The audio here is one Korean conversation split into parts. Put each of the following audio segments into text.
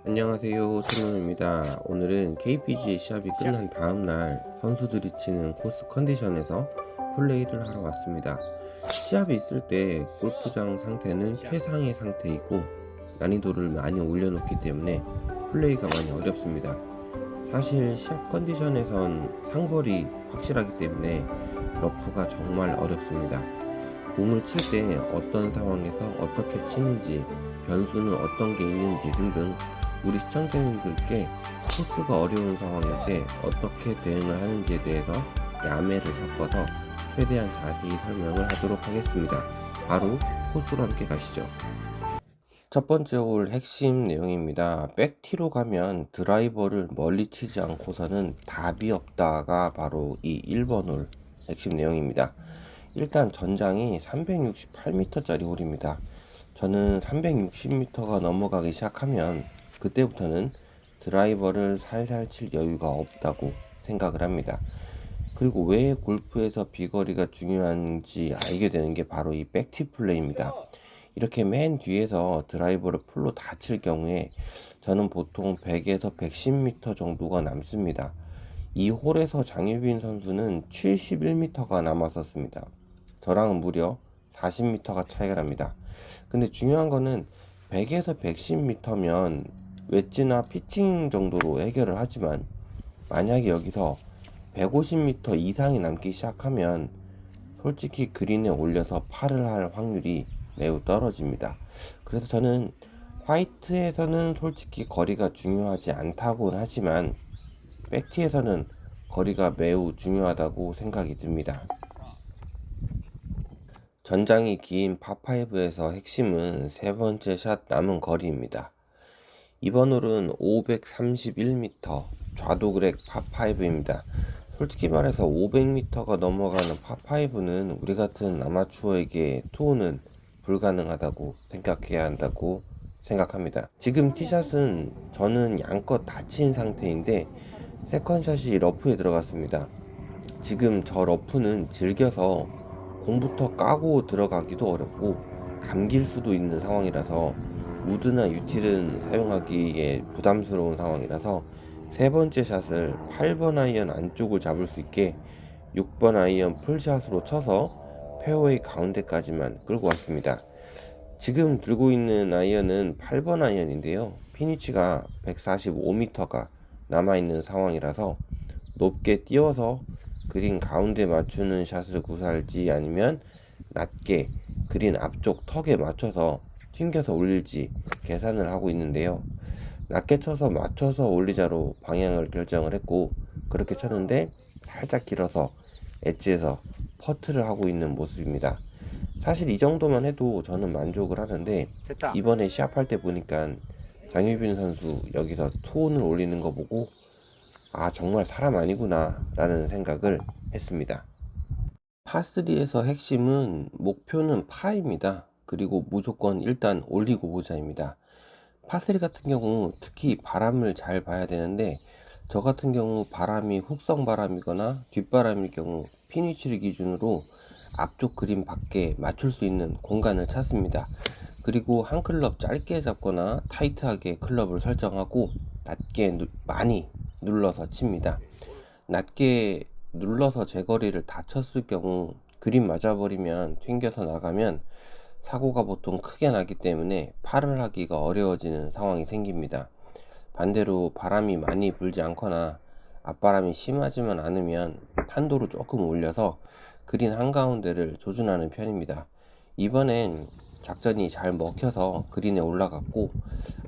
안녕하세요, 손흥입니다. 오늘은 KPGA 시합이 끝난 다음날 선수들이 치는 코스 컨디션에서 플레이를 하러 왔습니다. 시합이 있을 때 골프장 상태는 최상의 상태이고 난이도를 많이 올려놓기 때문에 플레이가 많이 어렵습니다. 사실 시합 컨디션에선 상벌이 확실하기 때문에 러프가 정말 어렵습니다. 공을 칠 때 어떤 상황에서 어떻게 치는지, 변수는 어떤 게 있는지 등등 우리 시청자님들께 코스가 어려운 상황일 때 어떻게 대응을 하는지에 대해서 야매를 섞어서 최대한 자세히 설명을 하도록 하겠습니다. 바로 코스로 함께 가시죠. 첫 번째 홀 핵심 내용입니다. 백티로 가면 드라이버를 멀리 치지 않고서는 답이 없다가 바로 이 1번 홀 핵심 내용입니다. 일단 전장이 368m짜리 홀입니다. 저는 360m가 넘어가기 시작하면 그때부터는 드라이버를 살살 칠 여유가 없다고 생각을 합니다. 그리고 왜 골프에서 비거리가 중요한지 알게 되는 게 바로 이 백티 플레이입니다. 이렇게 맨 뒤에서 드라이버를 풀로 다 칠 경우에 저는 보통 100에서 110m 정도가 남습니다. 이 홀에서 장유빈 선수는 71m가 남았었습니다. 저랑은 무려 40m가 차이가 납니다. 근데 중요한 거는 100에서 110m면 웨지나 피칭 정도로 해결을 하지만 만약에 여기서 150m 이상이 남기 시작하면 솔직히 그린에 올려서 파를 할 확률이 매우 떨어집니다. 그래서 저는 화이트에서는 솔직히 거리가 중요하지 않다고는 하지만 백티에서는 거리가 매우 중요하다고 생각이 듭니다. 전장이 긴 파5에서 핵심은 세 번째 샷 남은 거리입니다. 이번 홀은 531m 좌도그렉 파5입니다. 솔직히 말해서 500m가 넘어가는 파5는 우리 같은 아마추어에게 투혼은 불가능하다고 생각해야 한다고 생각합니다. 지금 티샷은 저는 양껏 다친 상태인데 세컨샷이 러프에 들어갔습니다. 지금 저 러프는 질겨서 공부터 까고 들어가기도 어렵고 감길 수도 있는 상황이라서 우드나 유틸은 사용하기에 부담스러운 상황이라서 세 번째 샷을 8번 아이언 안쪽을 잡을 수 있게 6번 아이언 풀샷으로 쳐서 페어웨이 가운데까지만 끌고 왔습니다. 지금 들고 있는 아이언은 8번 아이언인데요. 피니치가 145m가 남아있는 상황이라서 높게 띄워서 그린 가운데 맞추는 샷을 구사할지 아니면 낮게 그린 앞쪽 턱에 맞춰서 튕겨서 올릴지 계산을 하고 있는데요. 낮게 쳐서 맞춰서 올리자로 방향을 결정을 했고 그렇게 쳤는데 살짝 길어서 엣지에서 퍼트를 하고 있는 모습입니다. 사실 이 정도만 해도 저는 만족을 하는데 됐다. 이번에 시합할 때 보니까 장유빈 선수 여기서 투혼을 올리는 거 보고 아 정말 사람 아니구나 라는 생각을 했습니다. 파3에서 핵심은 목표는 파입니다. 그리고 무조건 일단 올리고 보자입니다. 파3 같은 경우 특히 바람을 잘 봐야 되는데 저 같은 경우 바람이 훅성 바람이거나 뒷바람일 경우 피니치를 기준으로 앞쪽 그린 밖에 맞출 수 있는 공간을 찾습니다. 그리고 한 클럽 짧게 잡거나 타이트하게 클럽을 설정하고 낮게 많이 눌러서 칩니다. 낮게 눌러서 제거리를 다 쳤을 경우 그린 맞아버리면 튕겨서 나가면 사고가 보통 크게 나기 때문에 팔을 하기가 어려워지는 상황이 생깁니다. 반대로 바람이 많이 불지 않거나 앞바람이 심하지만 않으면 탄도를 조금 올려서 그린 한가운데를 조준하는 편입니다. 이번엔 작전이 잘 먹혀서 그린에 올라갔고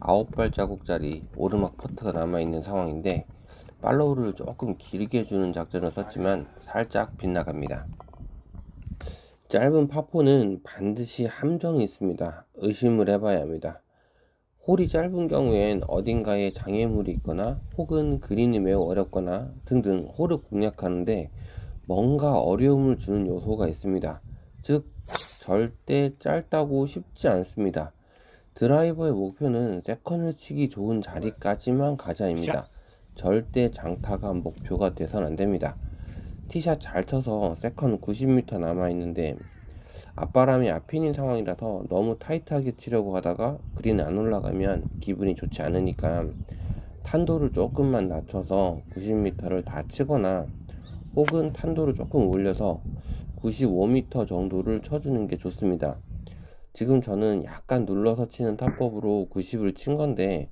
9발자국짜리 오르막 퍼트가 남아있는 상황인데 팔로우를 조금 길게 주는 작전을 썼지만 살짝 빗나갑니다. 짧은 파4는 반드시 함정이 있습니다. 의심을 해봐야 합니다. 홀이 짧은 경우엔 어딘가에 장애물이 있거나 혹은 그린이 매우 어렵거나 등등 홀을 공략하는데 뭔가 어려움을 주는 요소가 있습니다. 즉 절대 짧다고 쉽지 않습니다. 드라이버의 목표는 세컨을 치기 좋은 자리까지만 가자입니다. 절대 장타가 목표가 돼선 안됩니다. 티샷 잘 쳐서 세컨 90m 남아있는데 앞바람이 앞핀인 상황이라서 너무 타이트하게 치려고 하다가 그린이 안 올라가면 기분이 좋지 않으니까 탄도를 조금만 낮춰서 90m를 다 치거나 혹은 탄도를 조금 올려서 95m 정도를 쳐주는 게 좋습니다. 지금 저는 약간 눌러서 치는 타법으로 90을 친 건데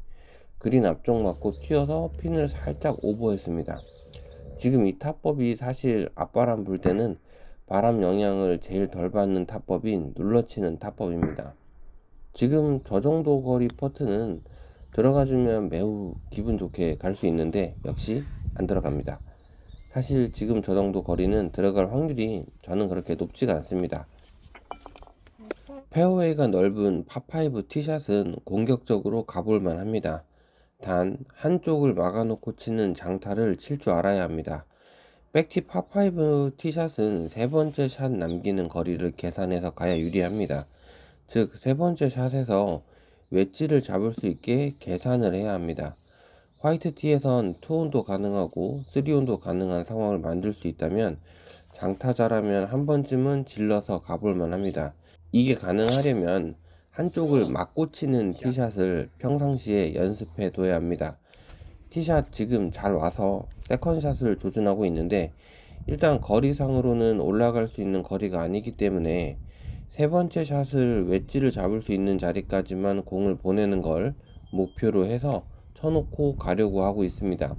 그린 앞쪽 맞고 튀어서 핀을 살짝 오버했습니다. 지금 이 타법이 사실 앞바람 불 때는 바람 영향을 제일 덜 받는 타법인 눌러치는 타법입니다. 지금 저 정도 거리 퍼트는 들어가주면 매우 기분 좋게 갈 수 있는데 역시 안 들어갑니다. 사실 지금 저 정도 거리는 들어갈 확률이 저는 그렇게 높지가 않습니다. 페어웨이가 넓은 파5 티샷은 공격적으로 가볼만 합니다. 단 한쪽을 막아놓고 치는 장타를 칠 줄 알아야 합니다. 백티 파5 티샷은 세 번째 샷 남기는 거리를 계산해서 가야 유리합니다. 즉 세 번째 샷에서 웨지를 잡을 수 있게 계산을 해야 합니다. 화이트 티에선 2온도 가능하고 3온도 가능한 상황을 만들 수 있다면 장타자라면 한 번쯤은 질러서 가볼만 합니다. 이게 가능하려면 한쪽을 막고 치는 티샷을 평상시에 연습해 둬야 합니다. 티샷 지금 잘 와서 세컨샷을 조준하고 있는데 일단 거리상으로는 올라갈 수 있는 거리가 아니기 때문에 세 번째 샷을 웨지를 잡을 수 있는 자리까지만 공을 보내는 걸 목표로 해서 쳐놓고 가려고 하고 있습니다.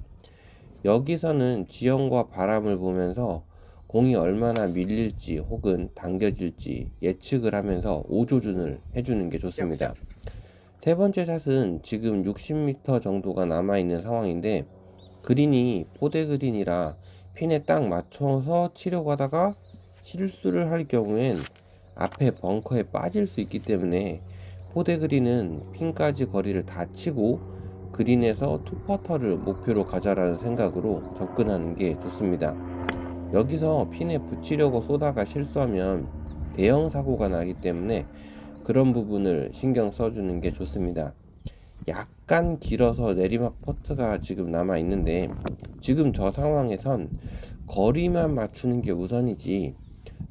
여기서는 지형과 바람을 보면서 공이 얼마나 밀릴지 혹은 당겨질지 예측을 하면서 오조준을 해주는 게 좋습니다. 세 번째 샷은 지금 60m 정도가 남아있는 상황인데 그린이 포대 그린이라 핀에 딱 맞춰서 치려고 하다가 실수를 할 경우엔 앞에 벙커에 빠질 수 있기 때문에 포대 그린은 핀까지 거리를 다 치고 그린에서 투퍼터를 목표로 가자라는 생각으로 접근하는 게 좋습니다. 여기서 핀에 붙이려고 쏘다가 실수하면 대형 사고가 나기 때문에 그런 부분을 신경 써주는 게 좋습니다. 약간 길어서 내리막 퍼트가 지금 남아 있는데 지금 저 상황에선 거리만 맞추는 게 우선이지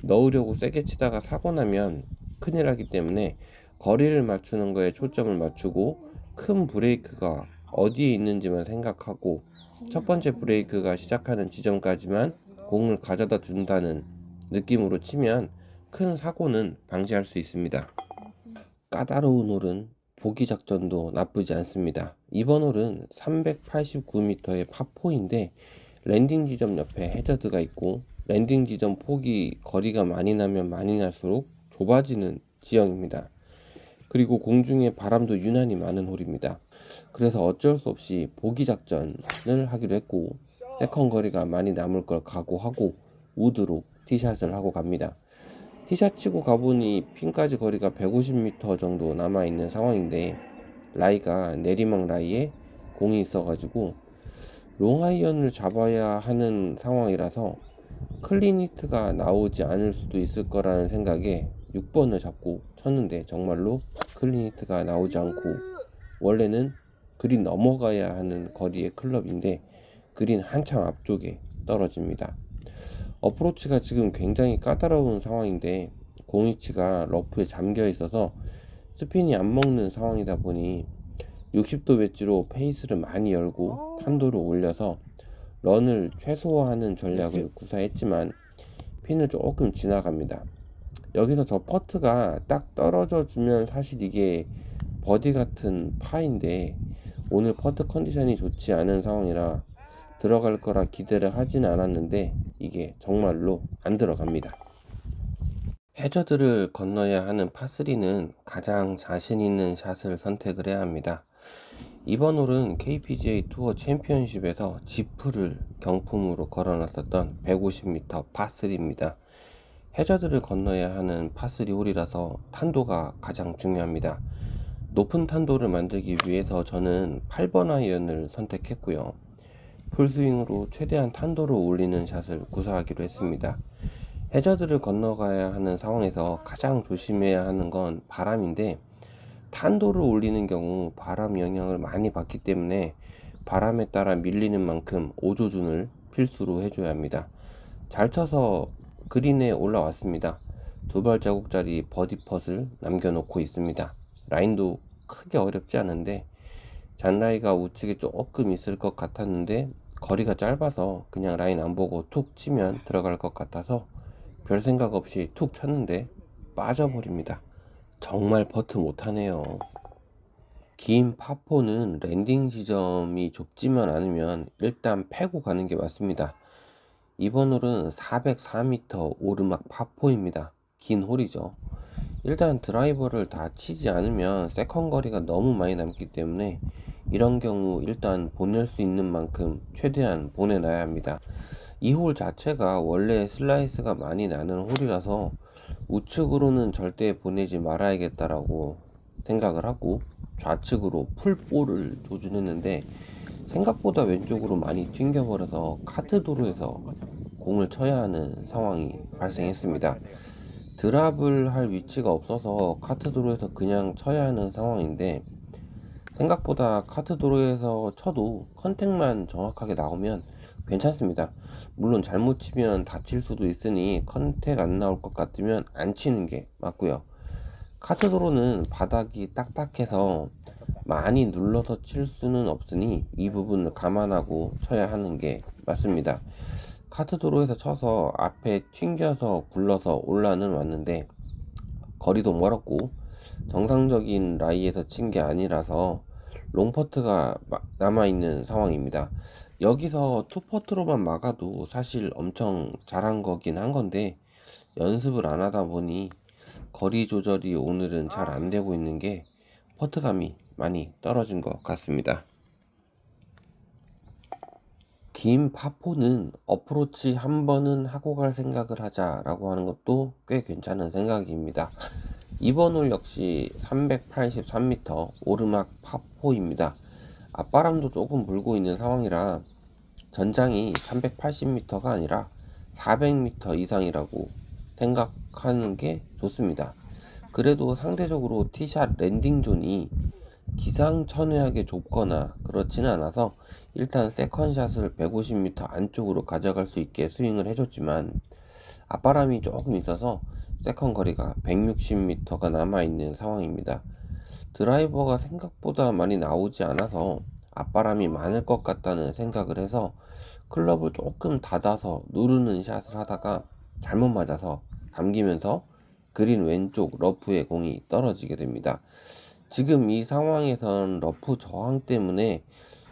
넣으려고 세게 치다가 사고 나면 큰일 나기 때문에 거리를 맞추는 거에 초점을 맞추고 큰 브레이크가 어디에 있는지만 생각하고 첫 번째 브레이크가 시작하는 지점까지만 공을 가져다 준다는 느낌으로 치면 큰 사고는 방지할 수 있습니다. 까다로운 홀은 보기 작전도 나쁘지 않습니다. 이번 홀은 389m의 파4인데 랜딩 지점 옆에 해저드가 있고 랜딩 지점 폭이 거리가 많이 나면 많이 날수록 좁아지는 지형입니다. 그리고 공중에 바람도 유난히 많은 홀입니다. 그래서 어쩔 수 없이 보기 작전을 하기로 했고 세컨 거리가 많이 남을 걸 각오하고 우드로 티샷을 하고 갑니다. 티샷 치고 가보니 핀까지 거리가 150m 정도 남아있는 상황인데 라이가 내리막 라이에 공이 있어가지고 롱아이언을 잡아야 하는 상황이라서 클린 히트가 나오지 않을 수도 있을 거라는 생각에 6번을 잡고 쳤는데 정말로 클린 히트가 나오지 않고 원래는 그린 넘어가야 하는 거리의 클럽인데 그린 한참 앞쪽에 떨어집니다. 어프로치가 지금 굉장히 까다로운 상황인데 공이치가 러프에 잠겨 있어서 스핀이 안 먹는 상황이다 보니 60도 웨지로 페이스를 많이 열고 탄도를 올려서 런을 최소화하는 전략을 구사했지만 핀을 조금 지나갑니다. 여기서 저 퍼트가 딱 떨어져 주면 사실 이게 버디 같은 파인데 오늘 퍼트 컨디션이 좋지 않은 상황이라 들어갈 거라 기대를 하진 않았는데 이게 정말로 안 들어갑니다. 해저드를 건너야 하는 파3는 가장 자신 있는 샷을 선택을 해야 합니다. 이번 홀은 KPGA 투어 챔피언십에서 지프를 경품으로 걸어놨었던 150m 파3입니다. 해저드를 건너야 하는 파3 홀이라서 탄도가 가장 중요합니다. 높은 탄도를 만들기 위해서 저는 8번 아이언을 선택했고요. 풀스윙으로 최대한 탄도를 올리는 샷을 구사하기로 했습니다. 해저드를 건너가야 하는 상황에서 가장 조심해야 하는 건 바람인데 탄도를 올리는 경우 바람 영향을 많이 받기 때문에 바람에 따라 밀리는 만큼 오조준을 필수로 해줘야 합니다. 잘 쳐서 그린에 올라왔습니다. 두 발자국짜리 버디 펫을 남겨놓고 있습니다. 라인도 크게 어렵지 않은데 잔라이가 우측에 조금 있을 것 같았는데 거리가 짧아서 그냥 라인 안 보고 툭 치면 들어갈 것 같아서 별 생각 없이 툭 쳤는데 빠져버립니다. 정말 퍼트 못하네요. 긴 파4는 랜딩 지점이 좁지만 않으면 일단 패고 가는 게 맞습니다. 이번 홀은 404m 오르막 파4입니다. 긴 홀이죠. 일단 드라이버를 다 치지 않으면 세컨 거리가 너무 많이 남기 때문에 이런 경우 일단 보낼 수 있는 만큼 최대한 보내놔야 합니다. 이 홀 자체가 원래 슬라이스가 많이 나는 홀이라서 우측으로는 절대 보내지 말아야겠다라고 생각을 하고 좌측으로 풀볼을 조준했는데 생각보다 왼쪽으로 많이 튕겨버려서 카트 도로에서 공을 쳐야 하는 상황이 발생했습니다. 드랍을 할 위치가 없어서 카트 도로에서 그냥 쳐야 하는 상황인데 생각보다 카트 도로에서 쳐도 컨택만 정확하게 나오면 괜찮습니다. 물론 잘못 치면 다칠 수도 있으니 컨택 안 나올 것 같으면 안 치는 게 맞고요. 카트 도로는 바닥이 딱딱해서 많이 눌러서 칠 수는 없으니 이 부분을 감안하고 쳐야 하는 게 맞습니다. 카트 도로에서 쳐서 앞에 튕겨서 굴러서 올라는 왔는데 거리도 멀었고 정상적인 라이에서 친 게 아니라서 롱퍼트가 남아있는 상황입니다. 여기서 투퍼트로만 막아도 사실 엄청 잘한 거긴 한 건데 연습을 안 하다 보니 거리 조절이 오늘은 잘 안 되고 있는 게 퍼트감이 많이 떨어진 것 같습니다. 긴 파4는 어프로치 한 번은 하고 갈 생각을 하자라고 하는 것도 꽤 괜찮은 생각입니다. 이번 홀 역시 383m 오르막 파4입니다. 앞바람도 조금 불고 있는 상황이라 전장이 380m가 아니라 400m 이상이라고 생각하는 게 좋습니다. 그래도 상대적으로 티샷 랜딩 존이 기상천외하게 좁거나 그렇지는 않아서 일단 세컨샷을 150m 안쪽으로 가져갈 수 있게 스윙을 해줬지만 앞바람이 조금 있어서 세컨 거리가 160m가 남아있는 상황입니다. 드라이버가 생각보다 많이 나오지 않아서 앞바람이 많을 것 같다는 생각을 해서 클럽을 조금 닫아서 누르는 샷을 하다가 잘못 맞아서 감기면서 그린 왼쪽 러프에 공이 떨어지게 됩니다. 지금 이 상황에선 러프 저항 때문에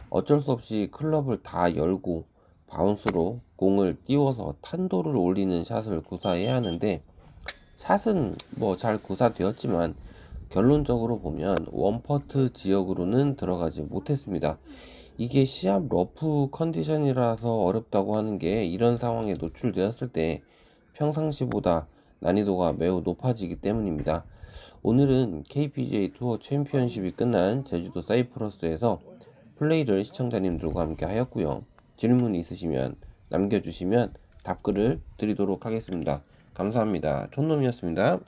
어쩔 수 없이 클럽을 다 열고 바운스로 공을 띄워서 탄도를 올리는 샷을 구사해야 하는데 샷은 뭐 잘 구사되었지만 결론적으로 보면 원퍼트 지역으로는 들어가지 못했습니다. 이게 시합 러프 컨디션이라서 어렵다고 하는 게 이런 상황에 노출되었을 때 평상시보다 난이도가 매우 높아지기 때문입니다. 오늘은 KPGA 투어 챔피언십이 끝난 제주도 사이프러스에서 플레이를 시청자님들과 함께 하였고요. 질문 있으시면 남겨주시면 답글을 드리도록 하겠습니다. 감사합니다. 촌놈이었습니다.